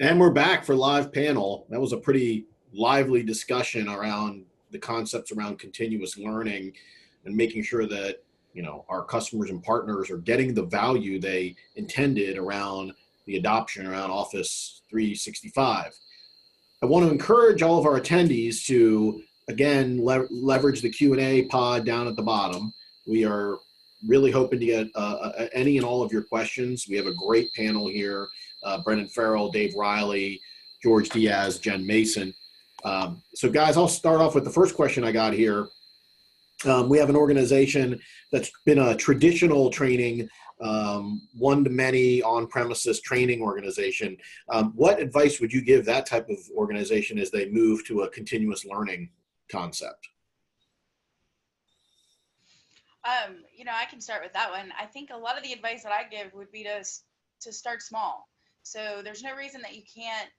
And we're back for live panel. That was a pretty lively discussion around the concepts around continuous learning and making sure that our customers and partners are getting the value they intended around the adoption around Office 365. I want to encourage all of our attendees to again leverage the Q&A pod down at the bottom. We are really hoping to get any and all of your questions. We have a great panel here. Brendan Farrell, Dave Riley, George Diaz, Jen Mason. So guys, I'll start off with the first question I got here. We have an organization that's been a traditional training, one-to-many on-premises training organization. What advice would you give that type of organization as they move to a continuous learning concept? I can start with that one. I think a lot of the advice that I give would be to start small. So there's no reason that you can't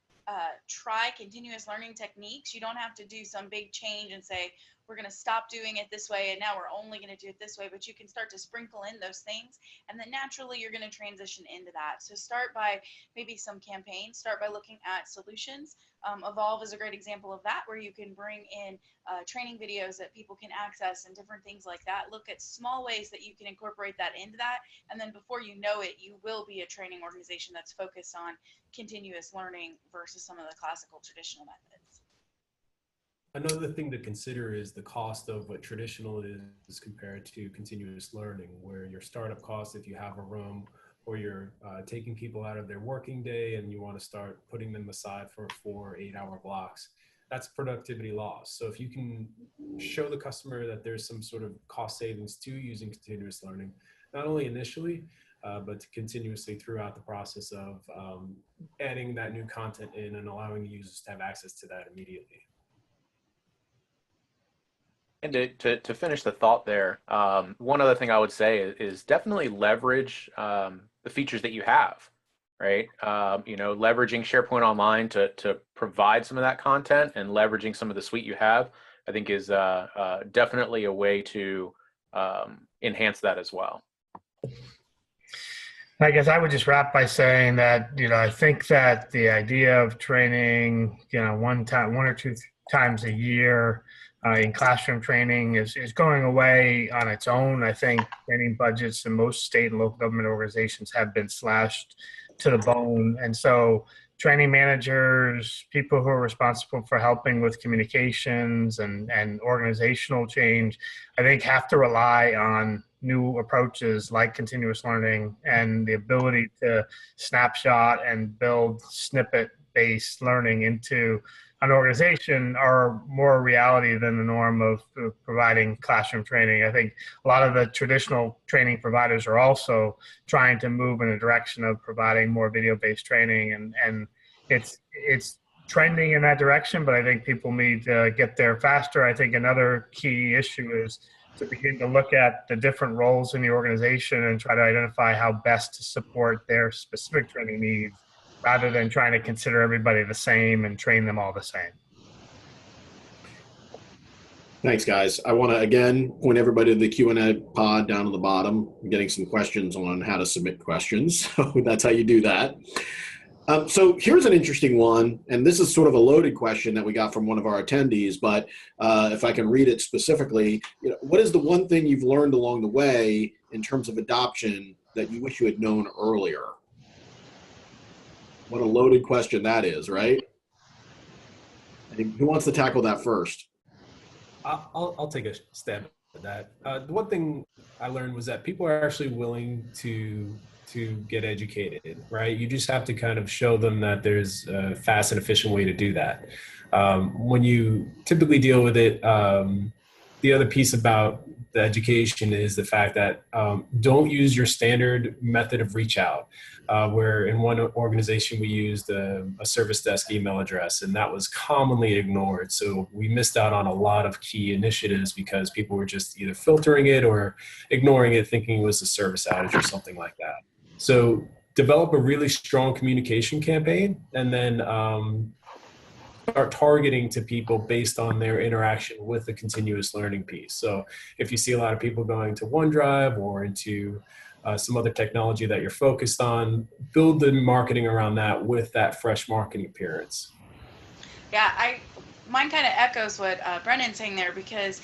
try continuous learning techniques. You don't have to do some big change and say, we're going to stop doing it this way and now we're only going to do it this way, but you can start to sprinkle in those things and then naturally you're going to transition into that. So start by maybe some campaigns, start by looking at solutions. Evolve is a great example of that, where you can bring in training videos that people can access and different things like that. Look at small ways that you can incorporate that into that, and then before you know it, you will be a training organization that's focused on continuous learning versus some of the classical traditional methods. Another thing to consider is the cost of what traditional is compared to continuous learning, where your startup costs, if you have a room, or you're taking people out of their working day and you want to start putting them aside for 4 or 8 hour blocks, that's productivity loss. So if you can show the customer that there's some sort of cost savings to using continuous learning, not only initially, but continuously throughout the process of adding that new content in and allowing the users to have access to that immediately. And to finish the thought there, one other thing I would say is definitely leverage the features that you have, right? Leveraging SharePoint Online to provide some of that content and leveraging some of the suite you have, I think is definitely a way to enhance that as well. I guess I would just wrap by saying that, I think that the idea of training, one or two times a year in classroom training is going away on its own. I think training budgets in most state and local government organizations have been slashed to the bone. And so training managers, people who are responsible for helping with communications and organizational change, I think have to rely on new approaches like continuous learning and the ability to snapshot and build snippet-based learning into an organization are more a reality than the norm of providing classroom training. I think a lot of the traditional training providers are also trying to move in a direction of providing more video-based training, and it's trending in that direction, but I think people need to get there faster. I think another key issue is to begin to look at the different roles in the organization and try to identify how best to support their specific training needs, rather than trying to consider everybody the same and train them all the same. Thanks, guys. I want to, again, point everybody to the Q&A pod down at the bottom. I'm getting some questions on how to submit questions, so that's how you do that. So here's an interesting one, and this is sort of a loaded question that we got from one of our attendees, but if I can read it specifically, what is the one thing you've learned along the way in terms of adoption that you wish you had known earlier? What a loaded question that is, right? I think, who wants to tackle that first? I'll take a stab at that. The one thing I learned was that people are actually willing to get educated, right? You just have to kind of show them that there's a fast and efficient way to do that. When you typically deal with it, the other piece about the education is the fact that don't use your standard method of reach out. Where in one organization we used a service desk email address, and that was commonly ignored. So we missed out on a lot of key initiatives because people were just either filtering it or ignoring it, thinking it was a service outage or something like that. So develop a really strong communication campaign, and then start targeting to people based on their interaction with the continuous learning piece. So if you see a lot of people going to OneDrive or into some other technology that you're focused on, build the marketing around that with that fresh marketing appearance. Yeah, mine kind of echoes what Brennan's saying there, because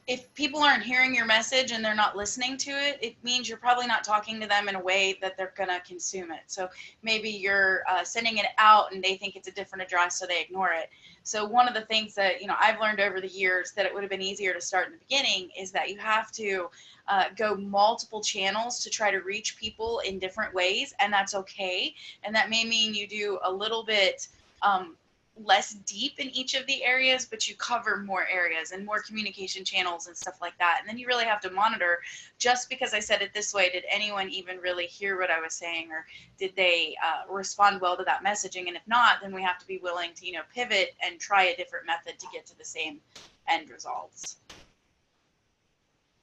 if people aren't hearing your message and they're not listening to it, it means you're probably not talking to them in a way that they're going to consume it. So maybe you're sending it out and they think it's a different address, so they ignore it. So one of the things that, I've learned over the years that it would have been easier to start in the beginning is that you have to go multiple channels to try to reach people in different ways. And that's okay. And that may mean you do a little bit less deep in each of the areas, but you cover more areas and more communication channels and stuff like that. And then you really have to monitor, just because I said it this way, did anyone even really hear what I was saying, or did they respond well to that messaging? And if not, then we have to be willing to, pivot and try a different method to get to the same end results.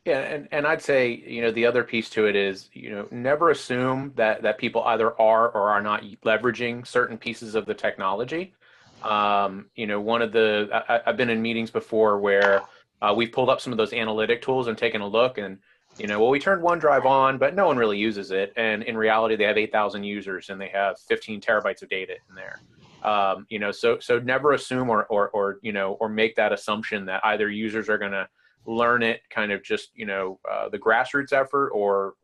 Yeah, and I'd say, the other piece to it is, never assume that people either are or are not leveraging certain pieces of the technology. One of I've been in meetings before where we've pulled up some of those analytic tools and taken a look, and we turned OneDrive on, but no one really uses it. And in reality, they have 8,000 users and they have 15 terabytes of data in there. So never assume or make that assumption that either users are going to learn it kind of just the grassroots effort, or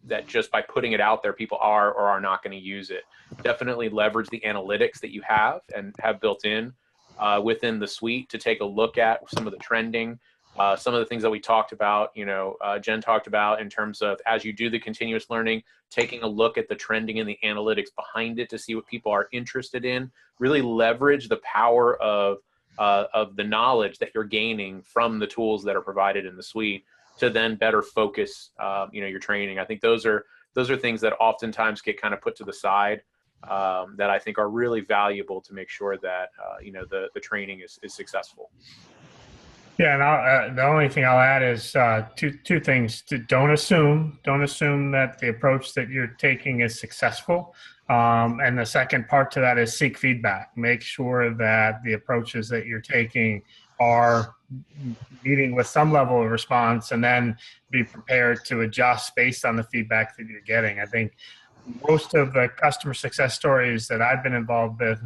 that just by putting it out there, people are or are not going to use it. Definitely leverage the analytics that you have and have built in within the suite to take a look at some of the trending, some of the things that we talked about, Jen talked about in terms of, as you do the continuous learning, taking a look at the trending and the analytics behind it to see what people are interested in. Really leverage the power of the knowledge that you're gaining from the tools that are provided in the suite to then better focus, your training. I think those are things that oftentimes get kind of put to the side, that I think are really valuable to make sure that, the training is successful. Yeah, and the only thing I'll add is two things. Don't assume that the approach that you're taking is successful. And the second part to that is seek feedback. Make sure that the approaches that you're taking are meeting with some level of response, and then be prepared to adjust based on the feedback that you're getting. I think most of the customer success stories that I've been involved with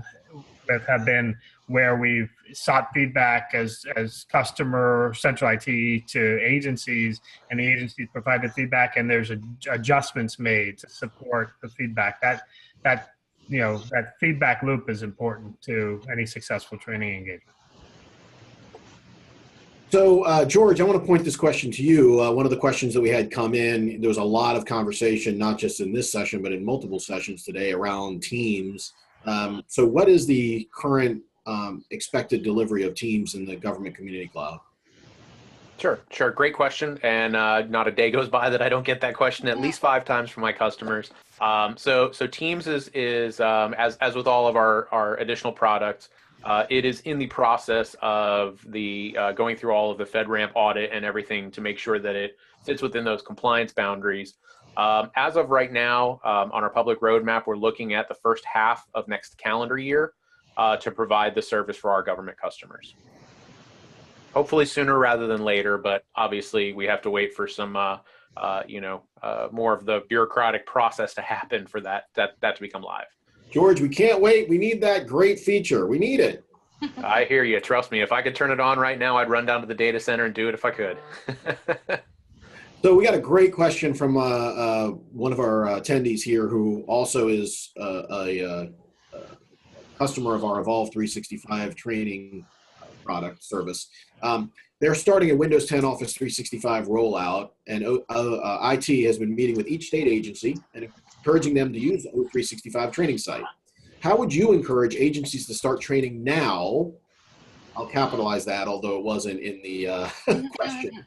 have been where we've sought feedback as customer central IT to agencies, and the agencies provided feedback, and there's adjustments made to support the feedback. That feedback loop is important to any successful training engagement. So, George, I want to point this question to you. One of the questions that we had come in, there was a lot of conversation, not just in this session, but in multiple sessions today around Teams. So what is the current expected delivery of Teams in the Government Community Cloud? Sure. Great question. And not a day goes by that I don't get that question at least 5 times from my customers. So Teams is as with all of our additional products, it is in the process of the going through all of the FedRAMP audit and everything to make sure that it fits within those compliance boundaries. As of right now, on our public roadmap, we're looking at the first half of next calendar year to provide the service for our government customers. Hopefully sooner rather than later, but obviously we have to wait for some, more of the bureaucratic process to happen for that to become live. George, we can't wait. We need that great feature. We need it. I hear you. Trust me. If I could turn it on right now, I'd run down to the data center and do it if I could. So we got a great question from one of our attendees here, who also is a customer of our Evolve 365 training product service. They're starting a Windows 10 Office 365 rollout, and IT has been meeting with each state agency and encouraging them to use the O365 training site. How would you encourage agencies to start training now? I'll capitalize that, although it wasn't in the question.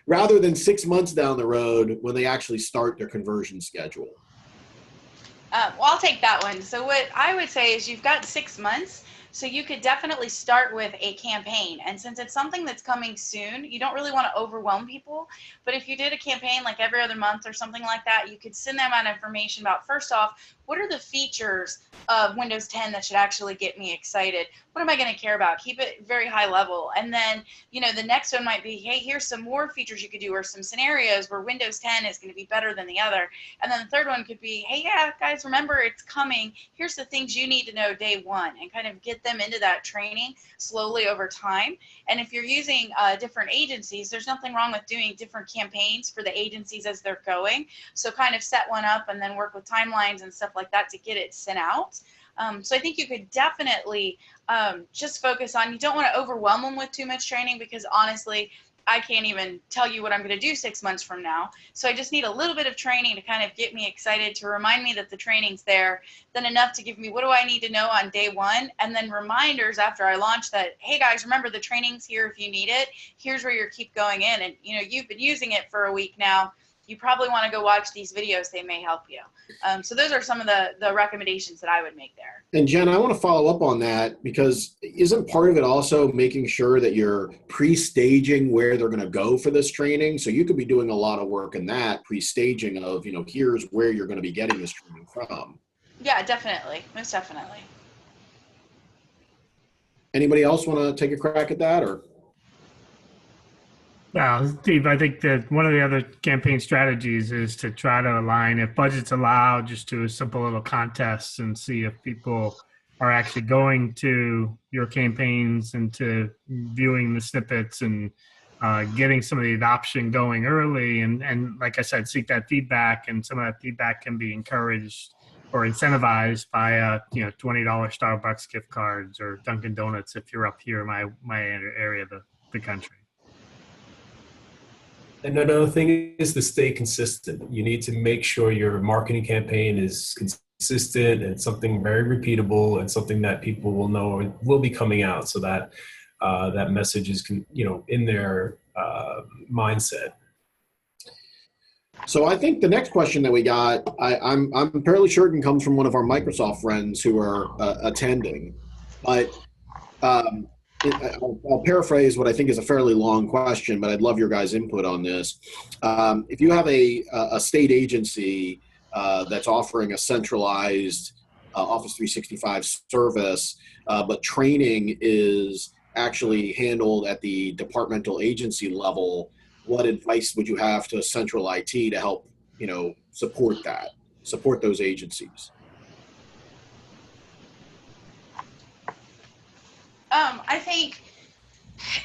Rather than 6 months down the road when they actually start their conversion schedule. Well, I'll take that one. So what I would say is you've got 6 months So you could definitely start with a campaign. And since it's something that's coming soon, you don't really want to overwhelm people. But if you did a campaign like every other month or something like that, you could send them out information about, first off, what are the features of Windows 10 that should actually get me excited? What am I going to care about? Keep it very high level. And then, you know, the next one might be, hey, here's some more features you could do, or some scenarios where Windows 10 is going to be better than the other. And then the third one could be, hey, yeah, guys, remember it's coming. Here's the things you need to know day one, and kind of get them into that training slowly over time. And if you're using different agencies, there's nothing wrong with doing different campaigns for the agencies as they're going. So kind of set one up and then work with timelines and stuff like that to get it sent out. So I think you could definitely just focus on, you don't want to overwhelm them with too much training, because honestly, I can't even tell you what I'm going to do 6 months from now. So I just need a little bit of training to kind of get me excited, to remind me that the training's there, then enough to give me what do I need to know on day one, and then reminders after I launch that, hey guys, remember the training's here if you need it. Here's where you keep going in. And you know, you've been using it for a week now. You probably want to go watch these videos. They may help you. So those are some of the recommendations that I would make there. And Jen, I want to follow up on that, because isn't part of it also making sure that you're pre-staging where they're going to go for this training? So you could be doing a lot of work in that pre-staging of, you know, here's where you're going to be getting this training from. Yeah, definitely. Most definitely. Anybody else want to take a crack at that, or? Well, Steve, I think that one of the other campaign strategies is to try to align, if budgets allow, just do a simple little contest and see if people are actually going to your campaigns and to viewing the snippets and getting some of the adoption going early. And like I said, seek that feedback, and some of that feedback can be encouraged or incentivized by $20 Starbucks gift cards or Dunkin' Donuts if you're up here in my area of the country. And another thing is to stay consistent. You need to make sure your marketing campaign is consistent and something very repeatable, and something that people will know will be coming out, so that that message is, in their mindset. So I think the next question that we got, I'm fairly certain comes from one of our Microsoft friends who are attending, but I'll paraphrase what I think is a fairly long question, but I'd love your guys' input on this. If you have a state agency that's offering a centralized Office 365 service, but training is actually handled at the departmental agency level, what advice would you have to central IT to help, support those agencies? I think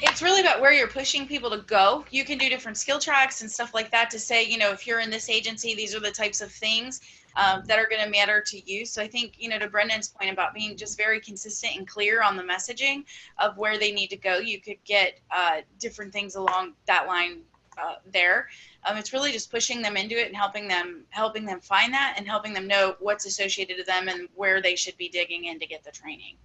it's really about where you're pushing people to go. You can do different skill tracks and stuff like that to say, if you're in this agency, these are the types of things that are going to matter to you. So I think, to Brendan's point about being just very consistent and clear on the messaging of where they need to go, you could get different things along that line there. It's really just pushing them into it and helping them find that, and helping them know what's associated to them and where they should be digging in to get the training.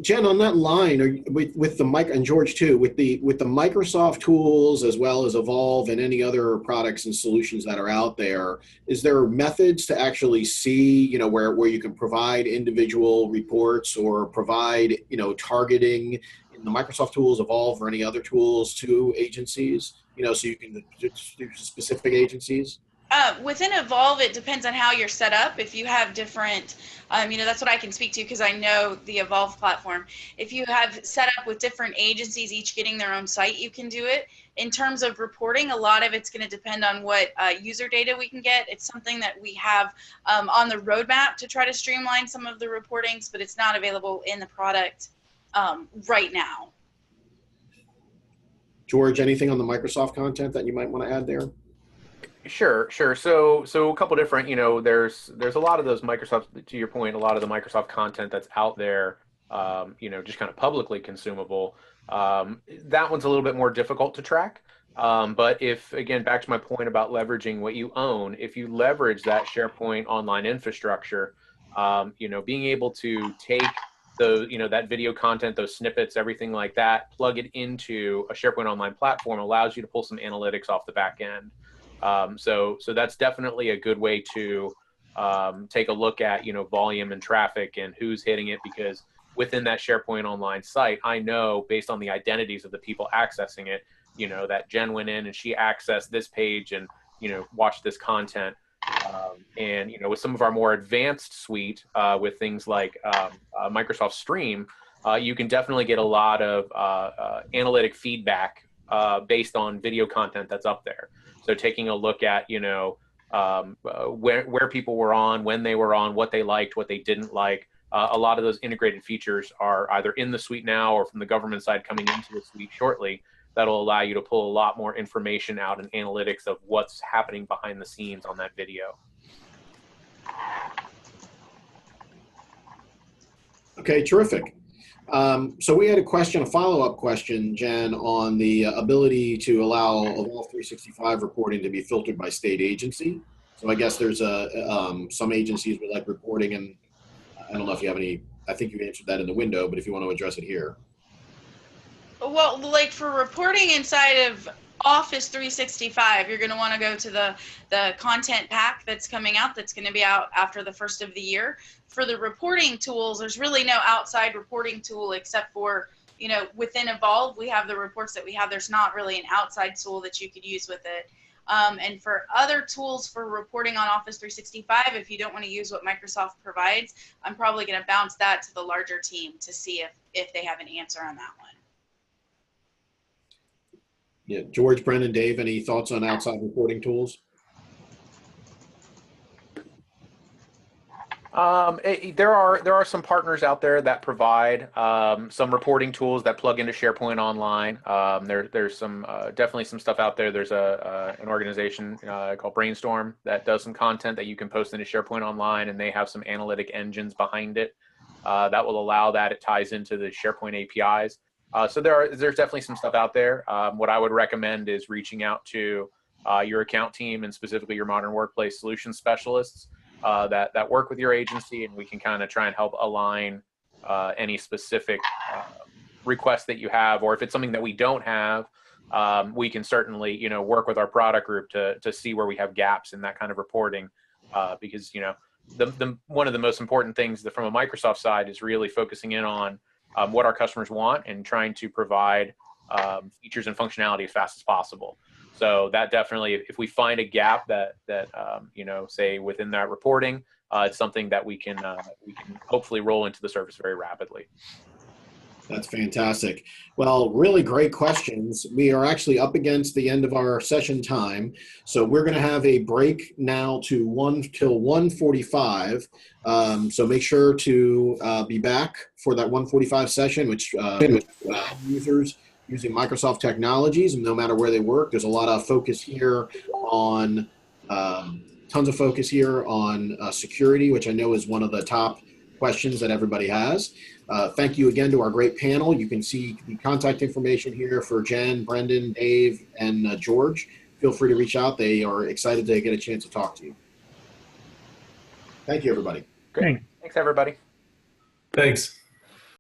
Jen, on that line, with the mic, and George too, with the Microsoft tools as well as Evolve and any other products and solutions that are out there, is there methods to actually see, where you can provide individual reports or provide, targeting in the Microsoft tools, Evolve, or any other tools to agencies, so you can do specific agencies? Within Evolve, it depends on how you're set up. If you have different, that's what I can speak to because I know the Evolve platform. If you have set up with different agencies, each getting their own site, you can do it. In terms of reporting, a lot of it's going to depend on what user data we can get. It's something that we have on the roadmap to try to streamline some of the reportings, but it's not available in the product right now. George, anything on the Microsoft content that you might want to add there? Sure. So a couple different, there's a lot of those Microsoft, to your point, a lot of the Microsoft content that's out there, just kind of publicly consumable. That one's a little bit more difficult to track. But if, again, back to my point about leveraging what you own, if you leverage that SharePoint online infrastructure, being able to take that video content, those snippets, everything like that, plug it into a SharePoint online platform allows you to pull some analytics off the back end. So that's definitely a good way to take a look at, volume and traffic and who's hitting it, because within that SharePoint Online site, I know based on the identities of the people accessing it, that Jen went in and she accessed this page and, watched this content. And, with some of our more advanced suite with things like Microsoft Stream, you can definitely get a lot of analytic feedback based on video content that's up there. So taking a look at, where people were on, when they were on, what they liked, what they didn't like. A lot of those integrated features are either in the suite now or from the government side coming into the suite shortly. That'll allow you to pull a lot more information out and analytics of what's happening behind the scenes on that video. Okay, terrific. So we had a follow-up question, Jen, on the ability to allow Evolve 365 reporting to be filtered by state agency. So I guess there's some agencies would like reporting, and I don't know if you have any, I think you answered that in the window, but if you want to address it here. Well, like for reporting inside of Office 365, you're going to want to go to the content pack that's coming out, that's going to be out after the first of the year. For the reporting tools, there's really no outside reporting tool except for, within Evolve, we have the reports that we have. There's not really an outside tool that you could use with it. And for other tools for reporting on Office 365, if you don't want to use what Microsoft provides, I'm probably going to bounce that to the larger team to see if they have an answer on that one. Yeah, George, Brendan, Dave, any thoughts on outside reporting tools? There are some partners out there that provide some reporting tools that plug into SharePoint Online. There's some definitely some stuff out there. There's an organization called Brainstorm that does some content that you can post into SharePoint Online, and they have some analytic engines behind it that will allow that. It ties into the SharePoint APIs. So there's definitely some stuff out there. What I would recommend is reaching out to your account team and specifically your modern workplace solutions specialists that work with your agency, and we can kind of try and help align any specific requests that you have, or if it's something that we don't have, we can certainly work with our product group to see where we have gaps in that kind of reporting, because one of the most important things that from a Microsoft side is really focusing in on what our customers want and trying to provide features and functionality as fast as possible. So that definitely, if we find a gap that say within that reporting, it's something that we can hopefully roll into the service very rapidly. That's fantastic. Well, really great questions. We are actually up against the end of our session time, so we're going to have a break now till 1:45. So make sure to be back for that 1:45 session, which users using Microsoft technologies, and no matter where they work, there's a lot of focus here on tons of focus here on security, which I know is one of the top questions that everybody has. Thank you again to our great panel. You can see the contact information here for Jen, Brendan, Dave, and George. Feel free to reach out. They are excited to get a chance to talk to you. Thank you, everybody. Great. Thanks, everybody. Thanks.